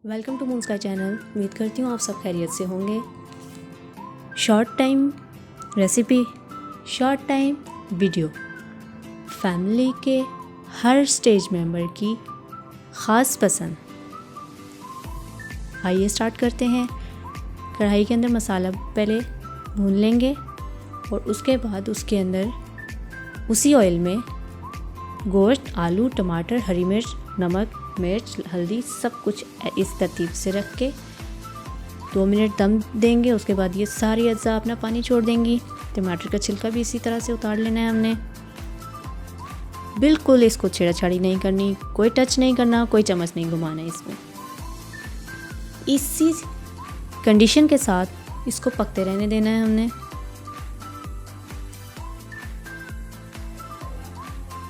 Welcome to Moon Sky channel. उम्मीद करती हूँ आप सब खैरियत से होंगे। Short time recipe, short time video, family के हर स्टेज मेंबर की ख़ास पसंद। आइए स्टार्ट करते हैं। कढ़ाई के अंदर मसाला पहले भून लेंगे और उसके बाद उसके अंदर उसी ऑयल में गोश्त, आलू, टमाटर, हरी मिर्च, नमक, मिर्च, हल्दी सब कुछ इस तरतीब से रख के 2 मिनट दम देंगे। उसके बाद ये सारी अज्जा अपना पानी छोड़ देंगी। टमाटर का छिलका भी इसी तरह से उतार लेना है हमने। बिल्कुल इसको छेड़ाछाड़ी नहीं करनी, कोई टच नहीं करना, कोई चम्मच नहीं घुमाना है इसमें। इसी कंडीशन के साथ इसको पकते रहने देना है हमने।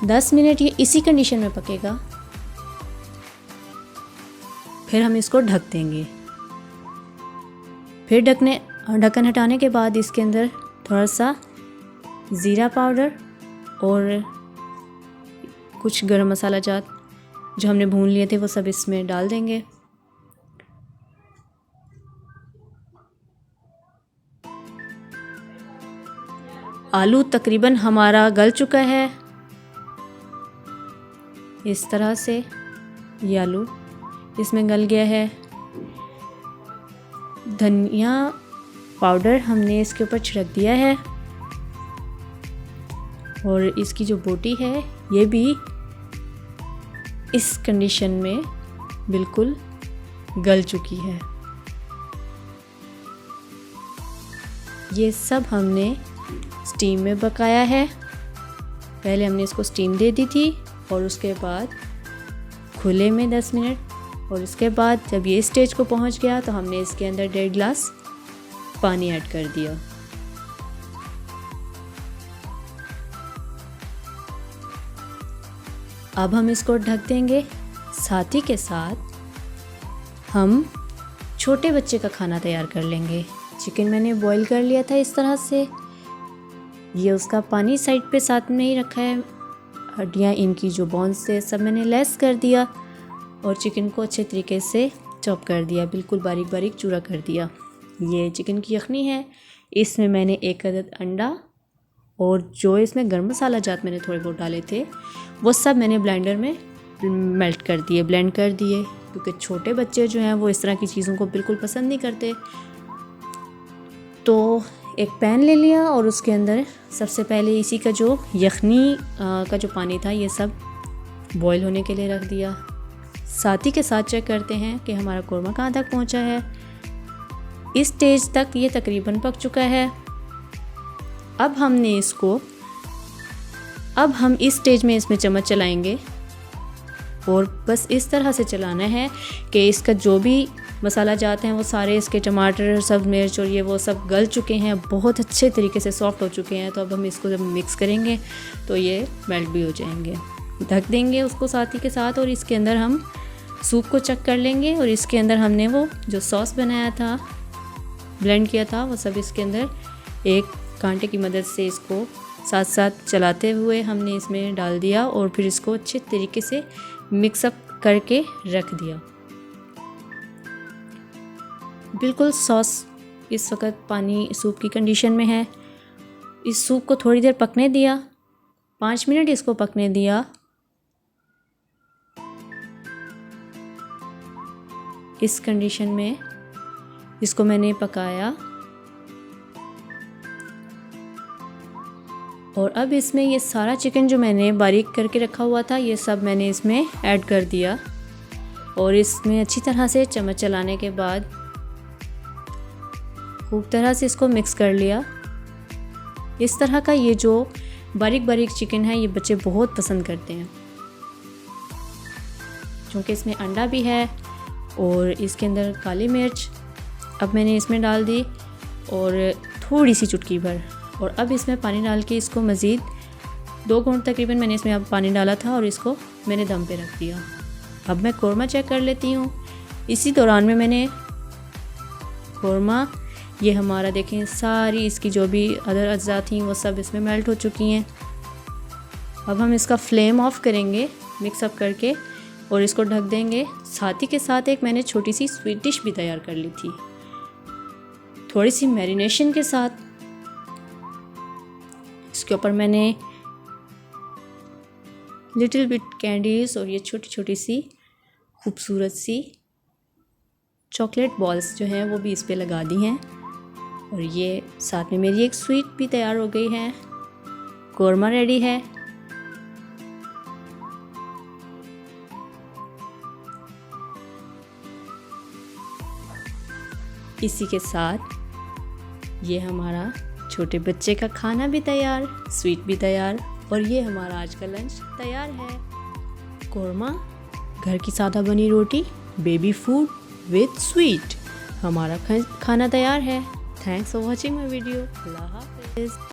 10 मिनट ये इसी कंडीशन में पकेगा। फिर हम इसको ढक देंगे। फिर ढक्कन हटाने के बाद इसके अंदर थोड़ा सा ज़ीरा पाउडर और कुछ गरम मसाला जात जो हमने भून लिए थे वो सब इसमें डाल देंगे। आलू तकरीबन हमारा गल चुका है। इस तरह से ये आलू इसमें गल गया है। धनिया पाउडर हमने इसके ऊपर छिड़क दिया है और इसकी जो बोटी है ये भी इस कंडीशन में बिल्कुल गल चुकी है। ये सब हमने स्टीम में पकाया है। पहले हमने इसको स्टीम दे दी थी और उसके बाद खुले में 10 मिनट, और इसके बाद जब ये स्टेज को पहुंच गया तो हमने इसके अंदर 1.5 गिलास पानी ऐड कर दिया। अब हम इसको ढक देंगे। साथ ही के साथ हम छोटे बच्चे का खाना तैयार कर लेंगे। चिकन मैंने बॉईल कर लिया था इस तरह से। ये उसका पानी साइड पे साथ में ही रखा है। हड्डियाँ इनकी जो बोन्स थे सब मैंने लेस कर दिया और चिकन को अच्छे तरीके से चॉप कर दिया, बिल्कुल बारीक बारीक चूरा कर दिया। ये चिकन की यखनी है। इसमें मैंने 1 अदद अंडा और जो इसमें गरम मसाला जात मैंने थोड़े बहुत डाले थे वो सब मैंने ब्लेंडर में मेल्ट कर दिए, ब्लेंड कर दिए, क्योंकि छोटे बच्चे जो हैं वो इस तरह की चीज़ों को बिल्कुल पसंद नहीं करते। तो एक पैन ले लिया और उसके अंदर सबसे पहले इसी का जो यखनी का जो पानी था ये सब बॉईल होने के लिए रख दिया। साथ ही के साथ चेक करते हैं कि हमारा कोरमा कहाँ तक पहुँचा है। इस स्टेज तक ये तकरीबन पक चुका है। अब हम इस स्टेज में इसमें चम्मच चलाएंगे और बस इस तरह से चलाना है कि इसका जो भी मसाला जाते हैं वो सारे, इसके टमाटर, सब मिर्च और ये वो सब गल चुके हैं, बहुत अच्छे तरीके से सॉफ्ट हो चुके हैं। तो अब हम इसको जब मिक्स करेंगे तो ये मेल्ट भी हो जाएंगे। ढक देंगे उसको साथ ही के साथ और इसके अंदर हम सूप को चेक कर लेंगे और इसके अंदर हमने वो जो सॉस बनाया था, ब्लेंड किया था, वो सब इसके अंदर एक कांटे की मदद से इसको साथ साथ चलाते हुए हमने इसमें डाल दिया और फिर इसको अच्छे तरीके से मिक्सअप करके रख दिया। बिल्कुल सॉस इस वक्त पानी सूप की कंडीशन में है। इस सूप को थोड़ी देर पकने दिया, 5 मिनट इसको पकने दिया। इस कंडीशन में इसको मैंने पकाया और अब इसमें ये सारा चिकन जो मैंने बारीक करके रखा हुआ था ये सब मैंने इसमें ऐड कर दिया और इसमें अच्छी तरह से चम्मच चलाने के बाद खूब तरह से इसको मिक्स कर लिया। इस तरह का ये जो बारीक बारीक चिकन है ये बच्चे बहुत पसंद करते हैं, क्योंकि इसमें अंडा भी है और इसके अंदर काली मिर्च अब मैंने इसमें डाल दी और थोड़ी सी चुटकी भर, और अब इसमें पानी डाल के इसको मज़ीद 2 घंटे तकरीबन मैंने इसमें अब पानी डाला था और इसको मैंने दम पे रख दिया। अब मैं कोरमा चेक कर लेती हूँ। इसी दौरान में मैंने कोरमा, ये हमारा देखें सारी इसकी जो भी अदर अज्जा थी वो सब इसमें मेल्ट हो चुकी हैं। अब हम इसका फ्लेम ऑफ करेंगे मिक्सअप करके और इसको ढक देंगे। साथ ही के साथ एक मैंने छोटी सी स्वीट डिश भी तैयार कर ली थी, थोड़ी सी मैरिनेशन के साथ। इसके ऊपर मैंने लिटिल बिट कैंडीज और ये छोटी छोटी सी खूबसूरत सी चॉकलेट बॉल्स जो हैं वो भी इस पे लगा दी हैं। और ये साथ में मेरी एक स्वीट भी तैयार हो गई है। कोरमा रेडी है। इसी के साथ ये हमारा छोटे बच्चे का खाना भी तैयार, स्वीट भी तैयार, और ये हमारा आज का लंच तैयार है। कोरमा, घर की सादा बनी रोटी, बेबी फूड विद स्वीट, हमारा खाना तैयार है। Thanks for watching my video. अल्लाह हाफिज़।